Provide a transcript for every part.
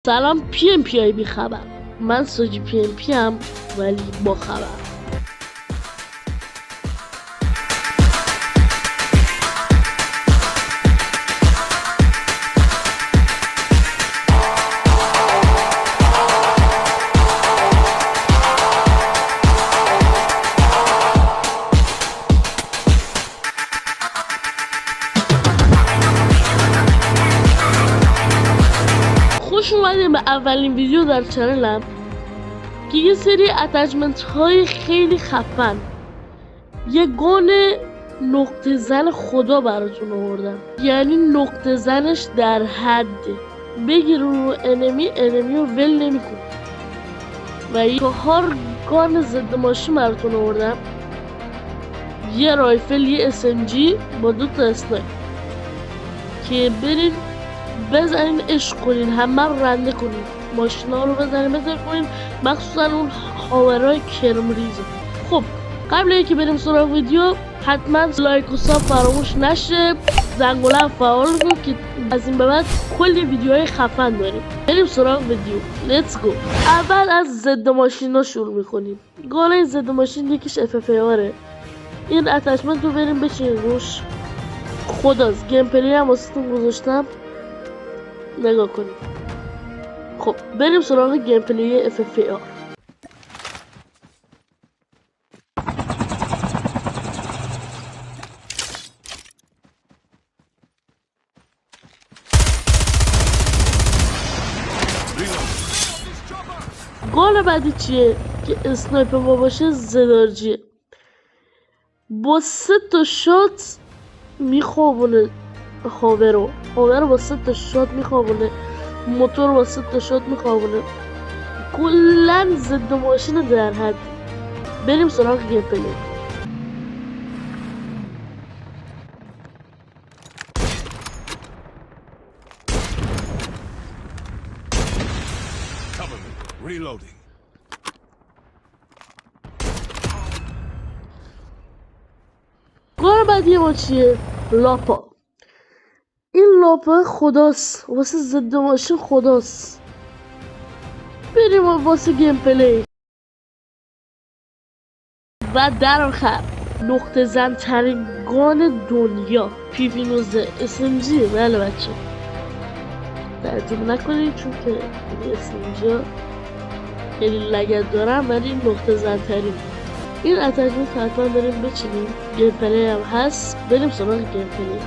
سلام پی ام پی آی بی خبر. من ساجی پی ام پی هم ولی با خبر. خوش اومدیم به اولین ویدیو در چنلم که یه سری اتچمنت های خیلی خفن، یه گان نقطه زن خدا براتون آوردم. یعنی نقطه زنش در حد بگیر رو انمی رو ول نمیکنه. و 4 گان ضد ماشین براتون آوردم، یه رایفل، یه SMG با 2 تا اسنایپ که برین بزنین عشق کنین، همه رو رنده کنین، ماشینا رو بزنین کنین، مخصوصا اون خاورای کرمریزو. خب قبل اینکه بریم سراغ ویدیو حتما لایک و ساب فراموش نشه، زنگوله هم فعال کن که از این به بعد کلی ویدیوهای خفن داریم. بریم سراغ ویدیو، لیتس گو. اول از ضد ماشینا شروع میکنیم. گانه ضد ماشین یکیش FFAR. این اتچمنت رو بریم بچینین روش. خداست گیم پلی هم واسهتون گذاشتم، نگاه کنید. خب بریم سراغ گیم پلی FFAR. گال بعدی چیه که اسنایپر ما باشه؟ زدارجیه. با 3 تا شات میخوابونه هاور رو با 3 تا شات میخوابونه، موتور با 3 تا شات میخوابونه، کلن ضد ماشین در حد. بریم سراغ گیم پلی. گار بعدی ما چیه؟ لاپا. این لاپا خداست، واسه ضد ماشین خداست. بریم واسه گیم پلی. و در آخر نقطه زن ترین گان دنیا، PV19 SMG. بله بچه تعجب نکنید چون که این SMG خیلی لگت دارم، ولی این نقطه زن ترین. این اتچمنت حتما بریم بچینیم. گیم پلی هم هست، بریم سراغ گیم پلی.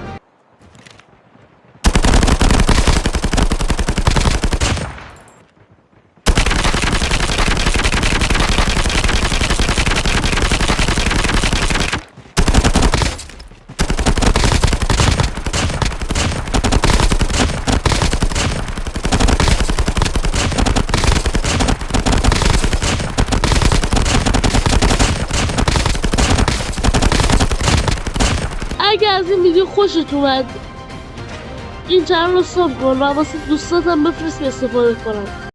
اگه از این ویدیو خوشت اومد این چنل رو ساب کن و واسه دوستاتم بفرست که استفاده کنن.